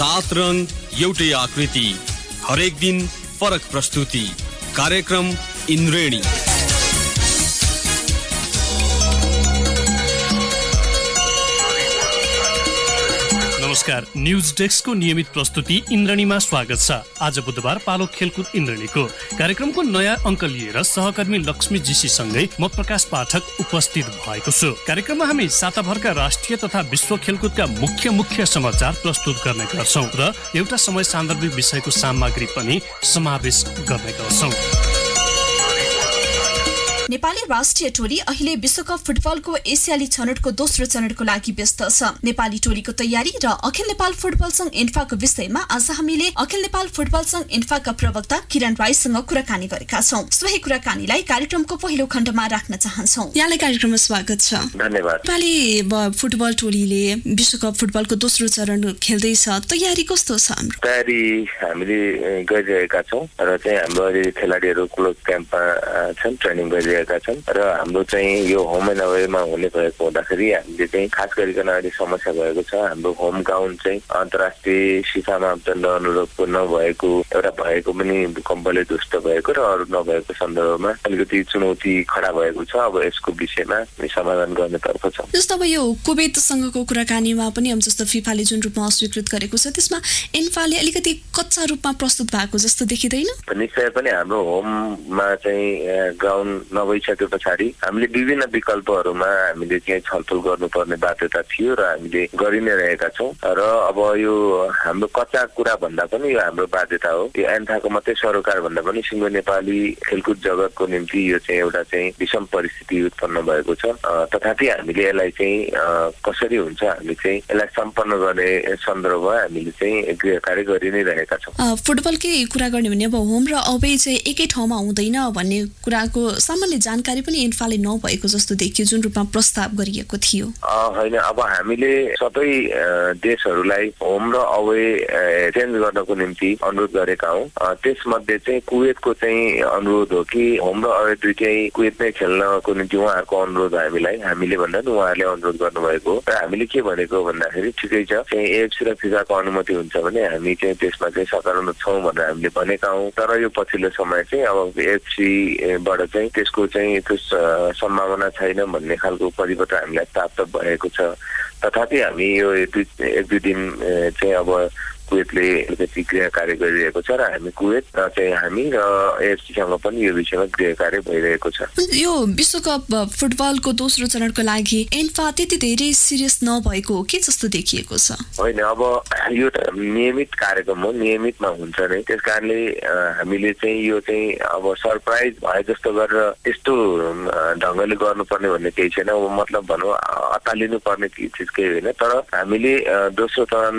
सात रंग एउटै आकृति, हरेक दिन फरक प्रस्तुति। कार्यक्रम इन्द्रेणी। नमस्कार, न्यूज डेस्कको नियमित प्रस्तुति इन्द्रणीमा स्वागत छ। आज बुधबार पालो खेलकुद इन्द्रणीको कार्यक्रमको नयाँ अङ्क लिएर सहकर्मी लक्ष्मी जीसीसँगै म प्रकाश पाठक उपस्थित भएको छु। कार्यक्रममा हामी साताभरका राष्ट्रिय तथा विश्व खेलकुदका मुख्य समाचार प्रस्तुत गर्ने गर्छौं र एउटा समय सान्दर्भिक विषयको सामग्री पनि समावेश गर्ने गर्छौं। नेपाली राष्ट्रिय टोली अहिले विश्वकप फुटबलको एसियाली छनौटको दोस्रो चरणको लागि व्यस्त छ। नेपाली टोलीको तयारी र अखिल नेपाल फुटबल संघ इन्फाको विषयमा आज हामीले अखिल नेपाल फुटबल संघ इन्फाका प्रवक्ता किरण राईसँग कुराकानी गरेका छौं। सोही कुराकानीलाई कार्यक्रमको पहिलो खण्डमा राख्न चाहन्छौं। यहाँलाई कार्यक्रममा स्वागत छ। धन्यवाद। नेपाली फुटबल टोलीले विश्वकप फुटबलको दोस्रो चरण खेल्दैछ, तयारी कस्तो छ? हाम्रो तयारी हामीले गरिरहेका छौं र चाहिँ हाम्रो खेलाडीहरू क्लोज क्याम्पमा छन्, ट्रेनिङ गरिरहेका छन् र हाम्रो चाहिँ यो होम एन्ड अवेमा हुने भएको हुँदाखेरि हामीले चाहिँ खास गरिकन अहिले समस्या भएको छ। हाम्रो होम ग्राउन्ड चाहिँ अन्तर्राष्ट्रिय फिफा मापदण्ड अनुरूपको नभएको, एउटा भएको पनि भूकम्पले ध्वस्त भएको र अरू नभएको सन्दर्भमा अलिकति चुनौती खडा भएको छ। अब यसको विषयमा समाधान गर्नेतर्फ छौँ। जस्तो अब यो कुवेतसँगको कुराकानीमा पनि अब जस्तो फिफाले जुन रूपमा अस्वीकृत गरेको छ त्यसमा इन्फाले अलिकति कच्चा रूपमा प्रस्तुत भएको जस्तो देखिँदैन? निश्चय पनि हाम्रो होममा चाहिँ ग्राउन्ड भइसके पछाडि हामीले विभिन्न विकल्पहरूमा हामीले चाहिँ छलफल गर्नुपर्ने बाध्यता थियो र हामीले गरि नै रहेका छौँ। र अब यो हाम्रो कच्चा कुरा भन्दा पनि यो हाम्रो बाध्यता हो। यो एन्थाको मात्रै सरोकार भन्दा पनि सिङ्गो नेपाली खेलकुद जगतको निम्ति यो चाहिँ एउटा चाहिँ विषम परिस्थिति उत्पन्न भएको छ। तथापि हामीले यसलाई चाहिँ कसरी हुन्छ हामी चाहिँ यसलाई सम्पन्न गर्ने सन्दर्भमा हामीले चाहिँ गृह कार्य गरि नै रहेका छौँ। फुटबलकै कुरा गर्ने भने अब होम र अवे चाहिँ एकै ठाउँमा हुँदैन भन्ने कुराको सामान्य जानकारी पनि इन्फाले नभएको जस्तो देखियो, जुन रूपमा प्रस्ताव गरिएको थियो। होइन, अब हामीले सबै देशहरूलाई होम र अवे चेन्ज गर्नको निम्ति अनुरोध गरेका हौँ। त्यसमध्ये चाहिँ कुवेतको चाहिँ अनुरोध हो कि होम र अवे दुइटै कुवेतमै खेल्नको निम्ति उहाँहरूको अनुरोध हामीले भन्दा उहाँहरूले अनुरोध गर्नुभएको हो। र हामीले के भनेको भन्दाखेरि ठिकै छ, चाहिँ एएफसी र फिफाको अनुमति हुन्छ भने हामी चाहिँ त्यसमा चाहिँ सकारात्मक छौँ भनेर हामीले भनेका हौँ। तर यो पछिल्लो समय चाहिँ अब एएफसीबाट चाहिँ त्यसको चाहिँ त्यो सम्भावना छैन भन्ने खालको परिपत्र हामीलाई प्राप्त भएको छ। तथापि हामी यो एक दुई दिन चाहिँ अब कुवेतले अलिकति गृह कार्य गरिरहेको छ र हामी कुवेत र चाहिँ हामी र एएफसीसँग पनि यो विषयमा गृह कार्य भइरहेको छ। यो विश्वकप फुटबलको दोस्रो चरणको लागि एन्फा त्यति धेरै सिरियस नभएको हो के जस्तो देखिएको छ? होइन, अब यो त नियमित कार्यक्रम हो, नियमितमा हुन्छ नै। त्यस कारणले हामीले चाहिँ यो चाहिँ अब सरप्राइज भए जस्तो गरेर त्यस्तो ढङ्गले गर्नुपर्ने भन्ने केही छैन। मतलब भनौँ अत्तालिनु पर्ने चिज केही होइन। तर हामीले दोस्रो चरण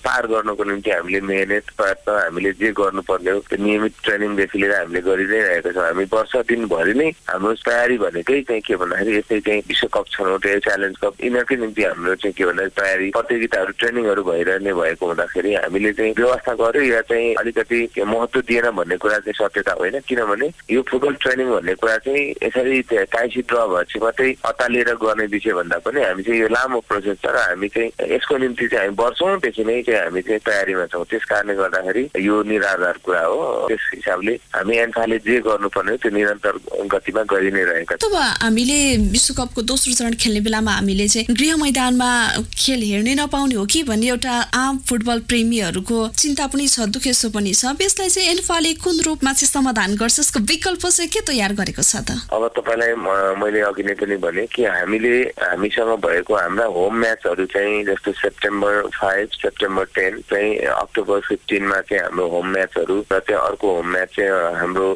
पार गर्नको निम्ति हामीले मेहनत प्रयत्न हामीले जे गर्नुपर्ने हो त्यो नियमित ट्रेनिङदेखि लिएर हामीले गरि नै रहेका छौँ। हामी वर्ष दिनभरि नै हाम्रो तयारी भनेकै चाहिँ के भन्दाखेरि यस्तै चाहिँ विश्वकप छनौट, च्यालेन्ज कप यिनीहरूकै निम्ति हाम्रो चाहिँ के भन्दाखेरि तयारी प्रतियोगिताहरू ट्रेनिङहरू भइरहने भएको हुँदाखेरि हामीले चाहिँ व्यवस्था गर्यो या चाहिँ अलिकति महत्त्व दिएन भन्ने कुरा चाहिँ सत्यता होइन। किनभने यो फुटबल ट्रेनिङ भन्ने कुरा चाहिँ यसरी टाइसी ड्र भएपछि मात्रै अत्तालिएर गर्ने विषय भन्दा पनि हामी चाहिँ यो लामो प्रोसेस छ र हामी चाहिँ यसको निम्ति चाहिँ हामी वर्षौँदेखि नै चाहिँ हामी चाहिँ तयारीमा छौँ। त्यस कारणले गर्दाखेरि यो निराधार कुरा हो। त्यस हिसाबले हामी एन्फाले जे गर्नुपर्ने हो त्यो निरन्तर गतिमा गरि नै रहेका छौँ। अब हामीले विश्वकपको दोस्रो चरण खेल्ने बेलामा हामीले चाहिँ गृह मैदानमा खेल हेर्नै नपाउने हो कि भन्ने एउटा आम फुटबल प्रेमीहरूको चिन्ता पनि छ, दुखेसो पनि छ। यसलाई चाहिँ एन्फाले कुन रूपमा चाहिँ समाधान गर्छ, यसको विकल्प चाहिँ के तयार गरेको छ त? अब तपाईँलाई मैले अघि नै पनि भने कि हामीसँग भएको हाम्रा होम म्याचहरू चाहिँ जस्तो सेप्टेम्बर 5, सेप्टेम्बर 10 चाहिँ अक्टोबर 15 चाहिँ हाम्रो होम म्याचहरू र चाहिँ अर्को होम म्याच चाहिँ हाम्रो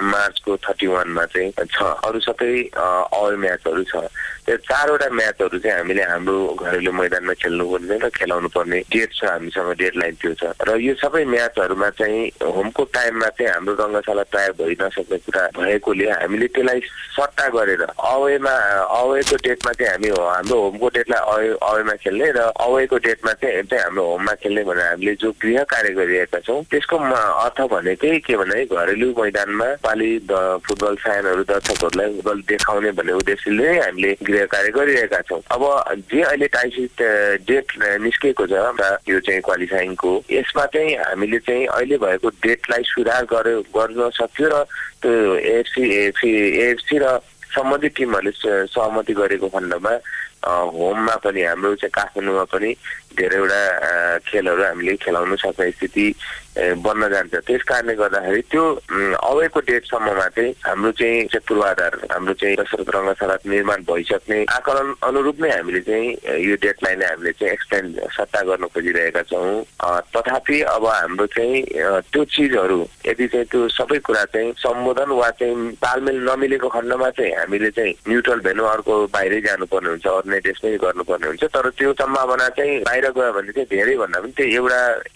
मार्चको 31 चाहिँ छ। अरू सबै अवे म्याचहरू छ। त्यो चारवटा म्याचहरू चाहिँ हामीले हाम्रो घरेलु मैदानमा खेल्नुपर्ने र खेलाउनु पर्ने डेट छ, हामीसँग डेडलाइन त्यो छ। र यो सबै म्याचहरूमा चाहिँ होमको टाइममा चाहिँ हाम्रो रङ्गशाला तयार भइ नसक्ने कुरा भएकोले हामीले त्यसलाई सट्टा गरेर अवेको डेटमा चाहिँ हामी हाम्रो होमको डेटलाई अवेमा खेल्ने र अवेको डेटमा चाहिँ हाम्रो होममा खेल्ने भनेर हामीले जो गृह कार्य गरिरहेका छौँ त्यसको अर्थ भनेकै के भने घरेलु मैदानमा पाली फुटबल फ्यानहरू दर्शकहरूलाई फुटबल देखाउने भन्ने उद्देश्यले हामीले गृह प्रक्रिया कार्य गरिरहेका छौँ। अब जे अहिले टाइसिट डेट निस्केको छ यो चाहिँ क्वालिफाइङको, यसमा चाहिँ हामीले चाहिँ अहिले भएको डेटलाई सुधार गर्न सक्यो र त्यो एएफसी र सम्बन्धित टिमहरूले सहमति गरेको खण्डमा होममा पनि हाम्रो चाहिँ काठमाडौँमा पनि धेरैवटा खेलहरू हामीले खेलाउन सक्ने स्थिति बन्न जान्छ। त्यस कारणले गर्दाखेरि त्यो अबको डेटसम्ममा चाहिँ हाम्रो चाहिँ पूर्वाधार हाम्रो चाहिँ दशरथ रङ्गशाला निर्माण भइसक्ने आकलन अनुरूप नै हामीले चाहिँ यो डेटलाइन हामीले चाहिँ एक्सटेन्ड सट्टा गर्न खोजिरहेका छौँ। तथापि अब हाम्रो चाहिँ त्यो चिजहरू यदि चाहिँ त्यो सबै कुरा चाहिँ सम्बोधन वा चाहिँ तालमेल नमिलेको खण्डमा चाहिँ हामीले चाहिँ न्युट्रल भेन्यू अर्को बाहिरै जानुपर्ने हुन्छ, अर्को देशमै गर्नुपर्ने हुन्छ। तर त्यो सम्भावना चाहिँ बाहिर गयो भने चाहिँ धेरै भन्दा पनि त्यो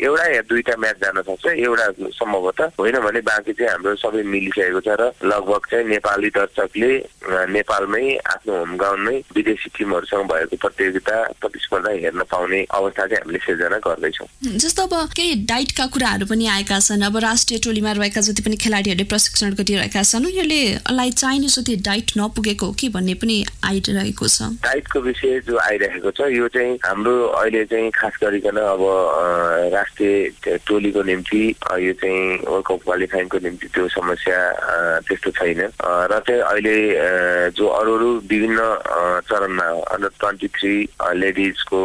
एउटा या दुईटा म्याच जान सक्छ, एउटा सम्भवतः होइन भने बाँकी चाहिँ हाम्रो सबै मिलिसकेको छ र लगभग चाहिँ नेपाली दर्शकले नेपालमै आफ्नो होम ग्राउन्डमै विदेशी टिमहरूसँग भएको प्रतिस्पर्धा हेर्न पाउने अवस्था चाहिँ हामीले सिर्जना गर्दैछौँ। जस्तो अब केही डाइटका कुराहरू पनि आएका छन्। अब राष्ट्रिय टोलीमा रहेका जति पनि खेलाडीहरूले प्रशिक्षण गरिरहेका छन् उनीहरूलाई चाहिने जति डाइट नपुगेको हो कि भन्ने पनि आइरहेको छ। डाइटको विषय जो आइरहेको छ यो चाहिँ हाम्रो अहिले चाहिँ खास गरिकन अब राष्ट्रिय टोलीको निम्ति यो चाहिँ वर्ल्ड कप क्वालिफाइङको निम्ति त्यो समस्या त्यस्तो छैन र चाहिँ अहिले जो अरू विभिन्न चरणमा अन्डर 23 लेडिजको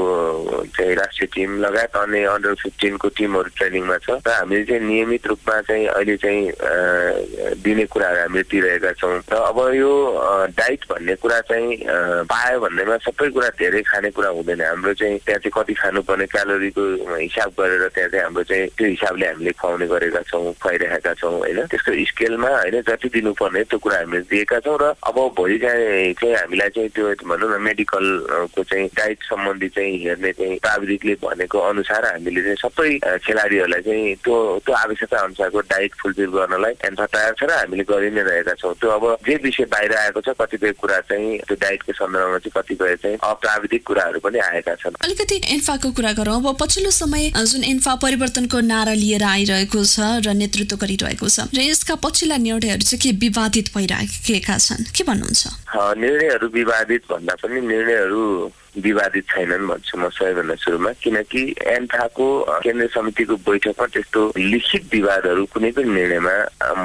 चाहिँ राष्ट्रिय टिम लगायत अन्य अन्डर 15 को टिमहरू ट्रेनिङमा छ र हामीले चाहिँ नियमित रूपमा चाहिँ अहिले चाहिँ दिने कुराहरू हामीले दिइरहेका छौँ। र अब यो डाइट भन्ने कुरा चाहिँ पायो भन्नेमा सबै कुरा धेरै खाने कुरा हुँदैन। हाम्रो चाहिँ त्यहाँ चाहिँ कति खानुपर्ने क्यालोरीको हिसाब गरेर त्यहाँ चाहिँ हाम्रो चाहिँ त्यो हिसाबले हामीले खुवाउने गरेका छौँ, खुवाइरहेका छौँ होइन। त्यस्तो स्केलमा होइन जति दिनुपर्ने त्यो कुरा हामीले दिएका छौँ। र अब भोलि चाहिँ हामीलाई चाहिँ त्यो भनौँ न मेडिकलको चाहिँ डाइट सम्बन्धी चाहिँ हेर्ने चाहिँ प्राविधिकले भनेको अनुसार हामीले चाहिँ सबै खेलाडीहरूलाई चाहिँ त्यो आवश्यकता अनुसारको डाइट फुलफिल गर्नलाई एन्फा तयार छ र हामीले गरि नै रहेका छौँ। त्यो अब जे विषय बाहिर आएको छ कतिपय कुरा चाहिँ त्यो डाइटको सन्दर्भमा चाहिँ कतिपय चाहिँ अप्राविधिक कुराहरू पनि आएका छन्। अलिकति एन्फाको कुरा गरौँ। अब पछिल्लो समय जुन एन्फा परिवर्तनको नारा लिएर आइरहेको छ र नेतृत्व गरिरहेको छ र यसका पछिल्ला निर्णयहरू चाहिँ के विवादित भइरहेका छन्, के भन्नुहुन्छ? निर्णयहरू विवादित भन्दा पनि निर्णयहरू विवादित छैनन् भन्छु म सबैभन्दा सुरुमा, किनकि एन्फाको केन्द्रीय समितिको बैठकमा त्यस्तो लिखित विवादहरू कुनै पनि निर्णयमा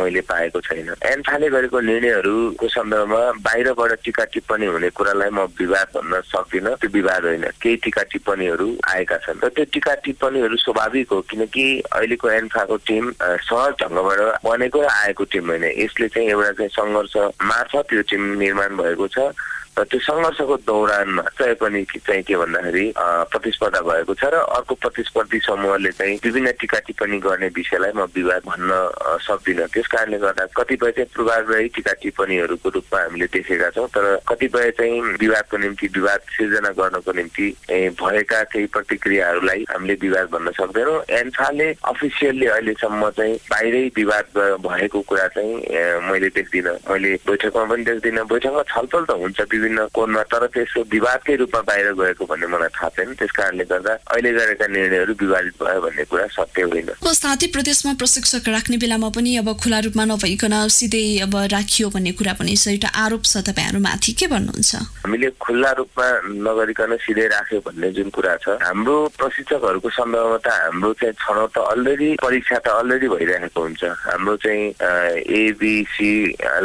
मैले पाएको छैन। एन्फाले गरेको निर्णयहरूको सन्दर्भमा बाहिरबाट टीका टिप्पणी हुने कुरालाई म विवाद भन्न सक्दिनँ। त्यो विवाद होइन, केही टीका टिप्पणीहरू आएका छन् र त्यो टीका टिप्पणीहरू स्वाभाविक हो, किनकि अहिलेको एन्फाको टिम सहज ढङ्गबाट बनेको आएको टिम होइन। यसले चाहिँ एउटा चाहिँ सङ्घर्ष मार्फत यो टिम निर्माण भएको छ र त्यो सङ्घर्षको दौरानमा चाहिँ पनि चाहिँ के भन्दाखेरि प्रतिस्पर्धा भएको छ र अर्को प्रतिस्पर्धी समूहले चाहिँ विभिन्न टीका टिप्पणी गर्ने विषयलाई म विवाद भन्न सक्दिनँ। त्यस कारणले गर्दा कतिपय चाहिँ पूर्वाग्रही टीका टिप्पणीहरूको रूपमा हामीले देखेका छौँ, तर कतिपय चाहिँ विवादको निम्ति विवाद सिर्जना गर्नको निम्ति भएका केही प्रतिक्रियाहरूलाई हामीले विवाद भन्न सक्दैनौँ। एन्फाले अफिसियल्ली अहिलेसम्म चाहिँ बाहिरै विवाद भएको कुरा चाहिँ मैले देख्दिनँ। मैले बैठकमा पनि देख्दिनँ। बैठकमा छलफल त हुन्छ विभिन्न कोणमा, तर त्यसको विवादकै रूपमा बाहिर गएको भन्ने मलाई थाहा छैन। त्यस कारणले गर्दा अहिले गरेका निर्णयहरू विवादित भयो भन्ने कुरा सत्य होइन। अब साथै प्रदेशमा प्रशिक्षक राख्ने बेलामा पनि अब खुला रूपमा नभइकन सिधै अब राखियो भन्ने कुरा पनि छ, एउटा आरोप छ तपाईँहरूमाथि, के भन्नुहुन्छ? हामीले खुल्ला रूपमा नगरिकन सिधै राख्यो भन्ने जुन कुरा छ, हाम्रो प्रशिक्षकहरूको सन्दर्भमा त हाम्रो चाहिँ छनौट त अलरेडी परीक्षा त अलरेडी भइरहेको हुन्छ। हाम्रो चाहिँ एबिसी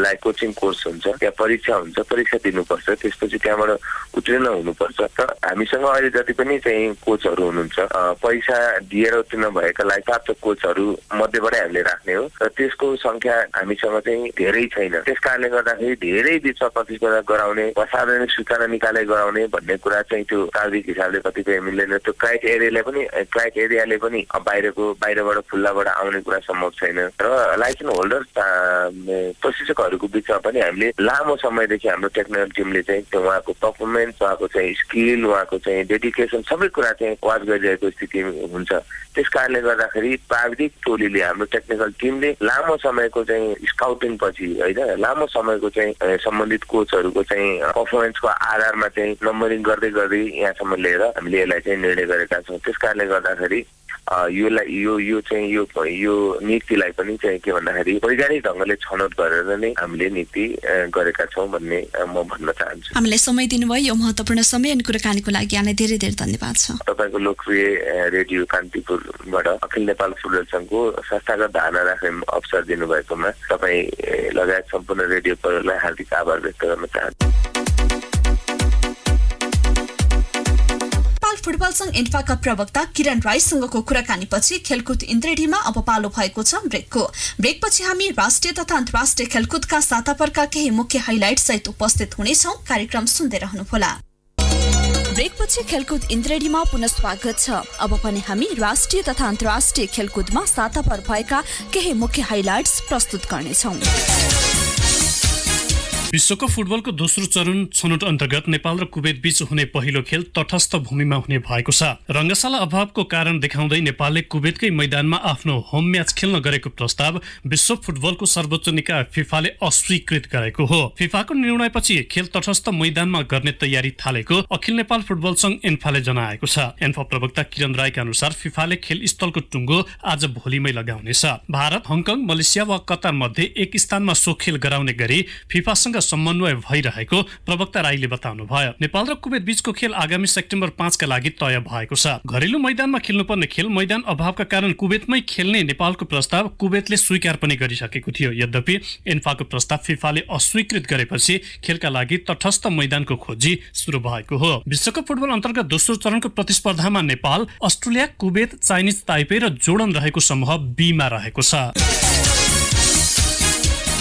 लाई कोचिङ कोर्स हुन्छ, त्यहाँ परीक्षा हुन्छ, परीक्षा दिनुपर्छ, त्यसपछि त्यहाँबाट उत्तीर्ण हुनुपर्छ। तर हामीसँग अहिले जति पनि चाहिँ कोचहरू हुनुहुन्छ पैसा दिएर उत्तीर्ण भएकालाई प्राप्त कोचहरू मध्येबाटै हामीले राख्ने हो र त्यसको संख्या हामीसँग चाहिँ धेरै छैन। त्यस कारणले गर्दाखेरि धेरै बिचमा प्रतिस्पर्धा गराउने वा सार्वजनिक सूचना निकाले गराउने भन्ने कुरा चाहिँ त्यो प्राविधिक हिसाबले कतिपय मिल्दैन। त्यो क्राइटेरियाले पनि बाहिरबाट खुल्लाबाट आउने कुरा सम्भव छैन र लाइसेन्स होल्डर प्रशिक्षकहरूको बिचमा पनि हामीले लामो समयदेखि हाम्रो टेक्निकल टिमले चाहिँ उहाँको पर्फर्मेन्स, उहाँको चाहिँ स्किल, उहाँको चाहिँ डेडिकेसन सबै कुरा चाहिँ वाच गरिरहेको स्थिति हुन्छ। त्यस कारणले गर्दाखेरि प्राविधिक टोलीले हाम्रो टेक्निकल टिमले लामो समयको चाहिँ स्काउटिङ पछि होइन लामो समयको चाहिँ सम्बन्धित कोचहरूको चाहिँ पर्फर्मेन्सको आधारमा चाहिँ नम्बरिङ गर्दै गर्दै यहाँसम्म लिएर हामीले यसलाई चाहिँ निर्णय गरेका छौँ। त्यस कारणले गर्दाखेरि यो चाहिँ यो नीतिलाई पनि चाहिँ के भन्दाखेरि वैज्ञानिक ढङ्गले छनौट गरेर नै हामीले नीति गरेका छौँ भन्ने म भन्न चाहन्छु। हामीलाई समय दिनुभयो, यो महत्त्वपूर्ण समय अनि कुराकानीको लागि यहाँलाई धेरै धेरै धन्यवाद छ। तपाईँको लोकप्रिय रेडियो कान्तिपुरबाट अखिल नेपाल फुटबल सङ्घको संस्थागत धारणा राख्ने अवसर दिनुभएकोमा तपाईँ लगायत सम्पूर्ण रेडियो परिवारलाई हार्दिक आभार व्यक्त गर्न चाहन्छु। फुटबल संघ इन्फाका प्रवक्ता किरण राईसँगको कुराकानीपछि खेलकुद इन्द्रेडीमा अब पालो भएको छ ब्रेकको। ब्रेकपछि हामी राष्ट्रिय तथा अन्तर्राष्ट्रिय खेलकुदका साताभरका केही मुख्य हाइलाइट सहित उपस्थित हुनेछौं। कार्यक्रम सुन्दै रहनुहोला। ब्रेकपछि खेलकुद इन्द्रेडीमा पुनः स्वागत छ। अब पनि हामी राष्ट्रिय तथा अन्तर्राष्ट्रिय खेलकुदमा साताभर भएका केही मुख्य हाइलाइट्स प्रस्तुत गर्नेछौं। विश्वकप फुटबलको दोस्रो चरण छनौट अन्तर्गत नेपाल र कुवेत बीच हुने पहिलो खेल तटस्थ भूमिमा हुने भएको छ। रंगशाला अभावको कारण देखाउँदै नेपालले कुवेतकै मैदानमा आफ्नो होम म्याच खेल्न गरेको प्रस्ताव विश्व फुटबलको सर्वोच्च निकाय फिफाले अस्वीकृत गरेको हो। फिफाको निर्णयपछि खेल तटस्थ मैदानमा गर्ने तयारी थालेको अखिल नेपाल फुटबल संघ एन्फाले जनाएको छ। एन्फा प्रवक्ता किरण राईका अनुसार फिफाले खेल स्थलको टुङ्गो आज भोलिमै लगाउनेछ। भारत, हङकङ, मलेसिया वा कतार मध्ये एक स्थानमा सो खेल गराउने गरी फिफासँग समन्वय भइरहेको प्रवक्ता राईले बताउनु भयो। नेपाल र कुवेत बीचको खेल आगामी सेप्टेम्बर 5 का लागि तय भएको छ। घरेलु मैदानमा खेल्नुपर्ने खेल मैदान अभावका कारण कुवेतमै खेल्ने नेपालको प्रस्ताव कुवेतले स्वीकार पनि गरिसकेको थियो। यद्यपि एन्फाको प्रस्ताव फिफाले अस्वीकृत गरेपछि खेलका लागि तटस्थ मैदानको खोजी सुरु भएको हो। विश्वकप फुटबल अन्तर्गत दोस्रो चरणको प्रतिस्पर्धामा Nepal, Australia, Kuwait, Chinese Taipei र जोर्डन रहेको समूह बी मा रहेको छ।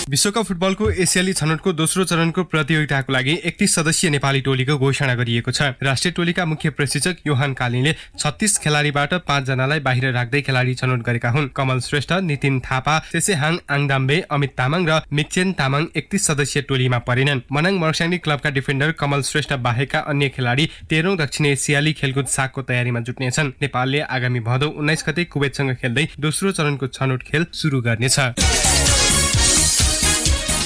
विश्वकप फुटबलको एसियाली छनौटको दोस्रो चरणको प्रतियोगिताको लागि 31 सदस्यीय नेपाली टोलीको घोषणा गरिएको छ। राष्ट्रिय टोलीका मुख्य प्रशिक्षक योहान कालीले 36 खेलाडीबाट 5 जनालाई बाहिर राख्दै खेलाडी छनौट गरेका हुन्। कमल श्रेष्ठ, नितिन थापा, सेसेहाङ आङदाम्बे, अमित तामाङ र मिक्चेन तामाङ 31 सदस्यीय टोलीमा परेनन्। मनाङ मर्स्याङ्गी क्लबका डिफेन्डर कमल श्रेष्ठ बाहेकका अन्य खेलाडी 13औं दक्षिण एसियाली खेलकुद सागको तयारीमा जुट्नेछन्। नेपालले आगामी भदौ 19 गते कुवेतसँग खेल्दै दोस्रो चरणको छनौट खेल सुरु गर्नेछ।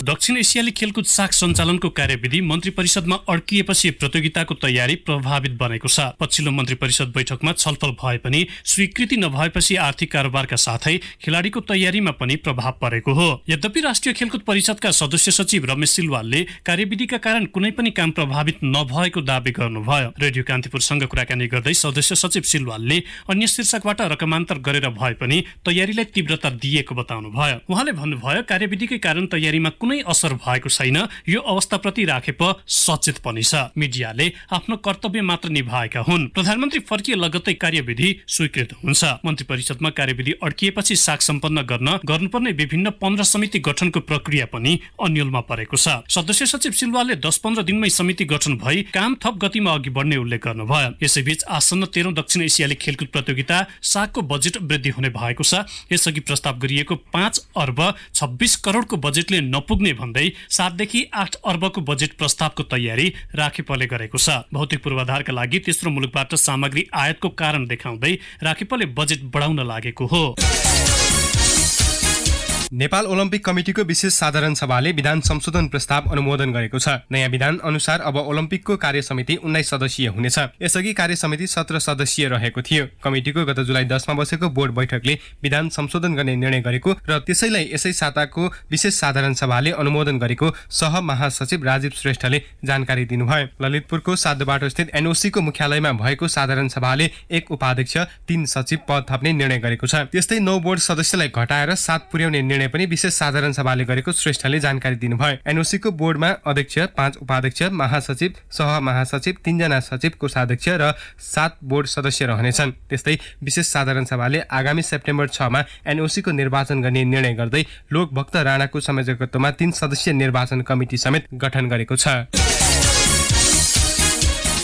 दक्षिण एसियाली खेलकुद साग सञ्चालनको कार्यविधि मन्त्री परिषदमा अड्किएपछि प्रतियोगिताको तयारी प्रभावित बनेको छ। पछिल्लो मन्त्री परिषद बैठकमा छलफल भए पनि स्वीकृति नभएपछि आर्थिक कारोबारका साथै खेलाडीको तयारीमा पनि प्रभाव परेको हो। यद्यपि राष्ट्रिय खेलकुद परिषदका सदस्य सचिव रमेश सिलवालले कार्यविधिका कारण कुनै पनि काम प्रभावित नभएको दावी गर्नुभयो। रेडियो कान्तिपुरसँग कुराकानी गर्दै सदस्य सचिव सिलवालले अन्य शीर्षकबाट रकमान्तर गरेर भए पनि तयारीलाई तीव्रता दिएको बताउनुभयो। उहाँले भन्नुभयो, कार्यविधिकै कारण तयारीमा कुनै असर भएको छैन, यो अवस्थाप्रति राखेप सचेत पनि छ। मिडियाले आफ्नो कर्तव्य मात्र निभाएका हुन्। प्रधानमन्त्री फर्किए लगत्तै कार्यविधि स्वीकृत हुन्छ। मन्त्री परिषदमा कार्यविधि अड्किएपछि साग सम्पन्न गर्नुपर्ने विभिन्न 15 समिति गठनको प्रक्रिया पनि अन्यलमा परेको छ। सदस्य सचिव सिलवालले 10-15 दिनमै समिति गठन भई काम थप गतिमा अघि बढ्ने उल्लेख गर्नुभयो। यसैबीच आसन्न 13औं दक्षिण एसियाली खेलकुद प्रतियोगिता सागको बजेट वृद्धि हुने भएको छ। यसअघि प्रस्ताव गरिएको 5 अर्ब 26 करोडको बजेटले नपुग्ने भन्दै 7 देखि 8 अर्बको बजेट प्रस्तावको तयारी राखेपले गरेको छ। भौतिक पूर्वाधारका लागि तेस्रो मुलुकबाट सामग्री आयातको कारण देखाउँदै राखेपले बजेट बढाउन लागेको हो। नेपाल ओलम्पिक कमिटीको विशेष साधारण सभाले विधान संशोधन प्रस्ताव अनुमोदन गरेको छ। नयाँ विधान अनुसार अब ओलम्पिकको कार्य समिति 19 सदस्यीय हुनेछ। यसअघि कार्य समिति 17 सदस्यीय रहेको थियो। कमिटीको गत जुलाई 10 मा बसेको बोर्ड बैठकले विधान संशोधन गर्ने निर्णय गरेको र त्यसैलाई यसै साताको विशेष साधारण सभाले अनुमोदन गरेको सह महासचिव राजीव श्रेष्ठले जानकारी दिनुभयो। ललितपुरको साधुबाटो स्थित एनओसीको मुख्यालयमा भएको साधारण सभाले 1 उपाध्यक्ष 3 सचिव पद थप्ने निर्णय गरेको छ। त्यस्तै 9 बोर्ड सदस्यलाई घटाएर 7 पुर्याउने पनि विशेष साधारण सभाले गरेको श्रेष्ठले जानकारी दिनुभयो। एनओसीको बोर्डमा अध्यक्ष, 5 उपाध्यक्ष, महासचिव, सह महासचिव, 3 जना सचिव, कोषाध्यक्ष र 7 बोर्ड सदस्य रहनेछन्। त्यस्तै विशेष साधारण सभाले आगामी सेप्टेम्बर 6 मा एनओसीको निर्वाचन गर्ने निर्णय गर्दै लोकभक्त राणाको संयोजकत्वमा 3 सदस्यीय निर्वाचन कमिटी समेत गठन गरेको छ।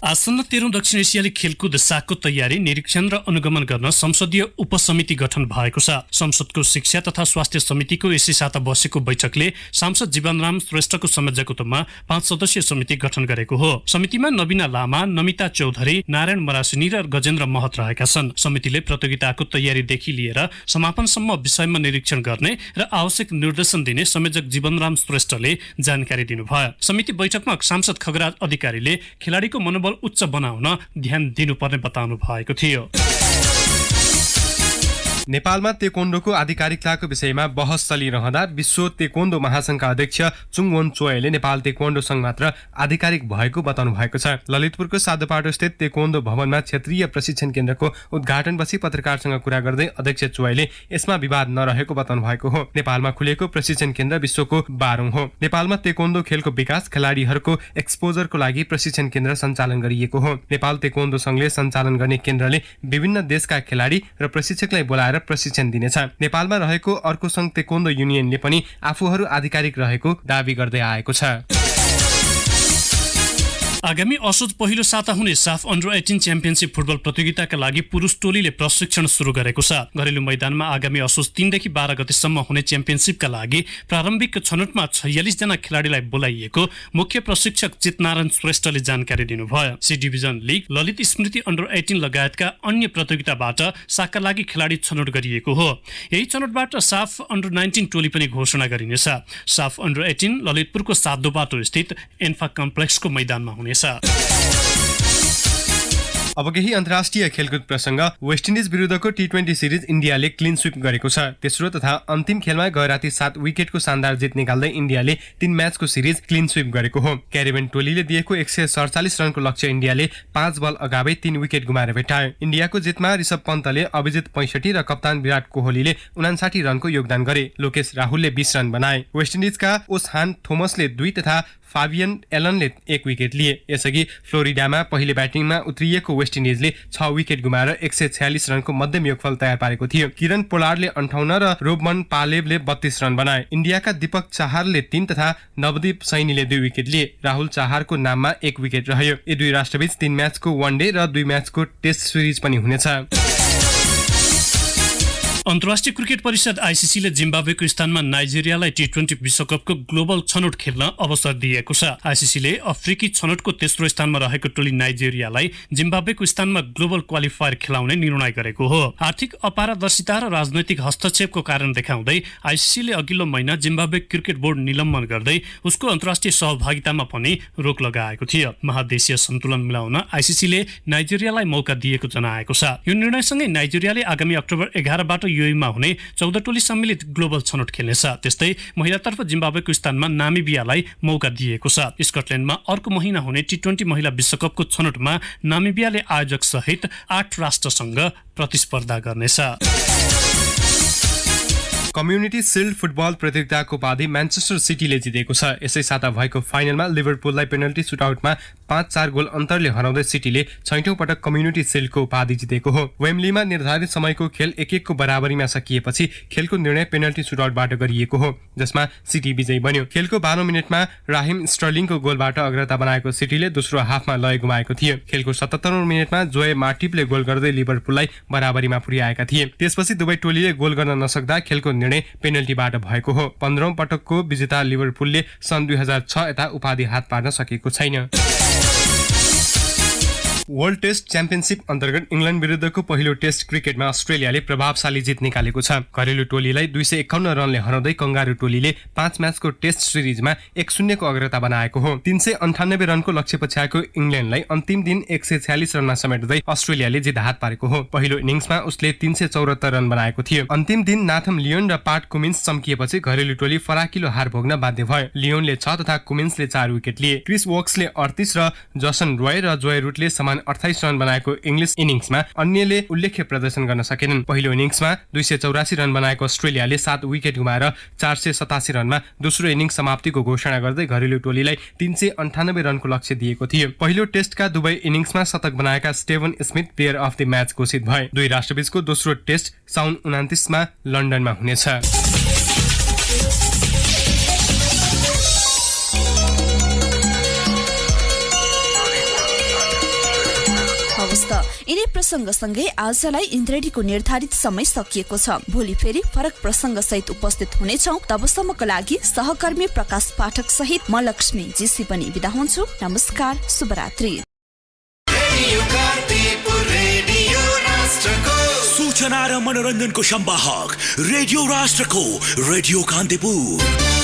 आसन्न 13औं दक्षिण एसियाली खेलकुद सागको तयारी, निरीक्षण र अनुगमन गर्न संसदीय उपसमिति गठन भएको छ। संसदको शिक्षा तथा स्वास्थ्य समितिको यसै साता बसेको बैठकले सांसद जीवनराम श्रेष्ठको संयोजकत्वमा 5 सदस्यीय समिति गठन गरेको हो। समितिमा नवीना लामा, नमिता चौधरी, नारायण मरासिनी र गजेन्द्र महत रहेका छन्। समितिले प्रतियोगिताको तयारीदेखि लिएर समापनसम्म विषयमा निरीक्षण गर्ने र आवश्यक निर्देशन दिने संयोजक जीवनराम श्रेष्ठले जानकारी दिनुभयो। समिति बैठकमा सांसद खगराज अधिकारीले खेलाडीको मनोबल उच्च बनाउन ध्यान दिनुपर्ने बताउनु भएको थियो। नेपालमा तेक्वोन्डोको आधिकारिकताको विषयमा बहस चलिरहँदा विश्व तेक्वोन्डो महासंघका अध्यक्ष चुङवोन चोयले नेपाल तेक्वोन्डो संघ मात्र आधिकारिक भएको बताउनु भएको छ। ललितपुरको साधोपाटो स्थित तेक्वोन्डो भवनमा क्षेत्रीय प्रशिक्षण केन्द्रको उद्घाटनपछि पत्रकारसँग कुरा गर्दै अध्यक्ष चोयले यसमा विवाद नरहेको बताउनु भएको हो। नेपालमा खुलेको प्रशिक्षण केन्द्र विश्वको 12औं हो। नेपालमा तेक्वोन्डो खेलको विकास, खेलाडीहरूको एक्सपोजरको लागि प्रशिक्षण केन्द्र सञ्चालन गरिएको हो। नेपाल तेक्वोन्डो संघले सञ्चालन गर्ने केन्द्रले विभिन्न देशका खेलाडी र प्रशिक्षकलाई बोलाएर प्रशिक्षण दिनेछ। नेपालमा रहेको अर्को संघ तेक्वोन्डो युनियनले पनि आफूहरू आधिकारिक रहेको दावी गर्दै आएको छ। आगामी असोज पहिलो साता हुने साफ अन्डर 18 च्याम्पियनशिप फुटबल प्रतियोगिताका लागि पुरुष टोलीले प्रशिक्षण सुरु गरेको छ। घरेलु मैदानमा आगामी असोज 3 देखि 12 गतेसम्म हुने च्याम्पियनशिपका लागि प्रारम्भिक छनौटमा 46 जना खेलाडीलाई बोलाइएको मुख्य प्रशिक्षक चितनारायण श्रेष्ठले जानकारी दिनुभयो। सी डिभिजन लिग, ललित स्मृति अन्डर 18 लगायतका अन्य प्रतियोगिताबाट साफका लागि खेलाडी छनौट गरिएको हो। यही छनौटबाट साफ अन्डर 19 टोली पनि घोषणा गरिनेछ। साफ अन्डर 18 ललितपुरको साधोपाटो स्थित एन्फा कम्प्लेक्सको मैदानमा हुनेछ। अब केही अन्तर्राष्ट्रिय खेलकुद प्रसङ्ग। वेस्ट इन्डिज विरुद्धको T20 सिरिज इन्डियाले क्लिन स्विप गरेको छ। तेस्रो तथा अन्तिम खेलमा गएराती 7 विकेटको शानदार जित निकाल्दै इन्डियाले 3 म्याचको सिरिज क्लिन स्विप गरेको हो। क्यारिबियन टोलीले दिएको 147 रनको लक्ष्य इन्डियाले 5 बल अगावै 3 विकेट गुमाएर भेटायो। इन्डियाको जितमा ऋषभ पन्तले, अभिजित 65 र कप्तान विराट कोहलीले 59 रनको योगदान गरे। लोकेश राहुलले 20 रन बनाए। वेस्ट इन्डिजका ओसहान थोमसले 2 तथा फाबियन एलनले 1 विकेट लिए। यसअघि फ्लोरिडामा पहिले ब्याटिङमा उत्रिएको वेस्ट इन्डिजले 6 विकेट गुमाएर 146 रनको मध्यम योगफल तयार पारेको थियो। किरण पोलार्डले 58 र रोबमन पालेवले 32 रन बनाए। इन्डियाका दीपक चाहरले 3 तथा नवदीप सैनीले 2 विकेट लिए। राहुल चाहरको नाममा 1 विकेट रह्यो। यी दुई राष्ट्रबीच 3 म्याचको वनडे र 2 म्याचको टेस्ट सिरिज पनि हुनेछ। अन्तर्राष्ट्रिय क्रिकेट परिषद आइसिसीले जिम्बाब्वेको स्थानमा नाइजेरियालाई T20 विश्वकपको ग्लोबल छनौट खेल्न अवसर दिएको छ। आइसिसीले अफ्रिकी छनौटको तेस्रो स्थानमा रहेको टोली नाइजेरियालाई जिम्बाब्वेको स्थानमा ग्लोबल क्वालिफायर खेलाउने निर्णय गरेको हो। आर्थिक अपारदर्शिता र राजनैतिक हस्तक्षेपको कारण देखाउँदै आइसिसीले अघिल्लो महिना जिम्बाब्वे क्रिकेट बोर्ड निलम्बन गर्दै उसको अन्तर्राष्ट्रिय सहभागितामा पनि रोक लगाएको थियो। महादेशीय सन्तुलन मिलाउन आइसिसीले नाइजेरियालाई मौका दिएको जनाएको छ। यो निर्णयसँगै नाइजेरियाले आगामी अक्टोबर 11 बाट युएईमा हुने 14 टोली सम्मिलित ग्लोबल छनौट खेल्नेछ। त्यस्तै महिलातर्फ जिम्बाब्वेको स्थानमा नामिबियालाई मौका दिएको छ। स्कटल्यान्डमा अर्को महिना हुने T20 महिला विश्वकपको छनौटमा नामिबियाले आयोजक सहित 8 राष्ट्रसँग प्रतिस्पर्धा गर्नेछ। कम्युनिटी सिल्ड फुटबल प्रतियोगिताको उपाधि म्यान्चेस्टर सिटीले जितेको छ। यसै साता भएको फाइनलमा लिभरपुललाई पेनल्टी सुटआउटमा 5-4 गोल अन्तरले हराउँदै सिटीले 6औं पटक कम्युनिटी सिल्डको उपाधि जितेको हो। वेम्बलीमा निर्धारित समयको खेल 1-1 को बराबरीमा सकिएपछि खेलको निर्णय पेनल्टी सुटआउटबाट गरिएको हो, जसमा सिटी विजयी बन्यो। खेलको 12औं मिनेटमा राहिम स्टर्लिङको गोलबाट अग्रता बनाएको सिटीले दोस्रो हाफमा लय गुमाएको थियो। खेलको 77औं मिनेटमा जोए मार्टिपले गोल गर्दै लिभरपुललाई बराबरीमा पुर्याएका थिए। त्यसपछि दुवै टोलीले गोल गर्न नसक्दा खेलको निर्णय पेनल्टीबाट भएको हो। 15औं पटकको विजेता लिभरपुलले सन् 2006 यता उपाधि हात पार्न सकेको छैन। वर्ल्ड टेस्ट च्याम्पियनशिप अन्तर्गत इङ्ल्यान्ड विरुद्धको पहिलो टेस्ट क्रिकेटमा अस्ट्रेलियाले प्रभावशाली जित निकालेको छ। घरेलु टोलीलाई 251 रनले हराउँदै कंगारू टोलीले 5 म्याचको टेस्ट सिरिजमा 1-0 को अग्रता बनाएको हो। 398 रनको लक्ष्य पछ्याएको इङ्ल्यान्डलाई अन्तिम दिन 146 रनमा समेट्दै अस्ट्रेलियाले जित हात पारेको हो। पहिलो इनिङ्समा उसले 374 रन बनाएको थियो। अन्तिम दिन नाथम लियोन र पाट कुमिन्स चम्किएपछि घरेलु टोली फराकिलो हार भोग्न बाध्य भयो। लियोनले 6 तथा कुमिन्सले 4 विकेट लिए। क्रिस वोक्सले 38 र जसन रोय र जोय रुटले समान 28 रन बनाएको इङ्ग्लिस इनिङ्समा अन्यले उल्लेख्य प्रदर्शन गर्न सकेनन्। पहिलो इनिङ्समा 284 रन बनाएको अस्ट्रेलियाले 7 विकेट गुमाएर 487 रनमा दोस्रो इनिङ्स समाप्तिको घोषणा गर्दै घरेलु टोलीलाई 398 रनको लक्ष्य दिएको थियो। पहिलो टेस्टका दुवै इनिङ्समा शतक बनाएका Stephen Smith player of the match घोषित भए। दुई राष्ट्रबीचको दोस्रो टेस्ट साउन 29 मा लन्डनमा हुनेछ। यिनै प्रसङ्गसँगै आजलाई इन्द्रेणीको निर्धारित समय सकिएको छ। भोलि फेरि फरक प्रसङ्ग सहित उपस्थित हुनेछौँ। तबसम्मको लागि सहकर्मी प्रकाश पाठक सहित म लक्ष्मी जीसी पनि बिदा हुन्छु। नमस्कार, शुभरात्रि। सूचना र मनोरञ्जनको सम्वाहक रेडियो राष्ट्रको रेडियो कान्तिपुर।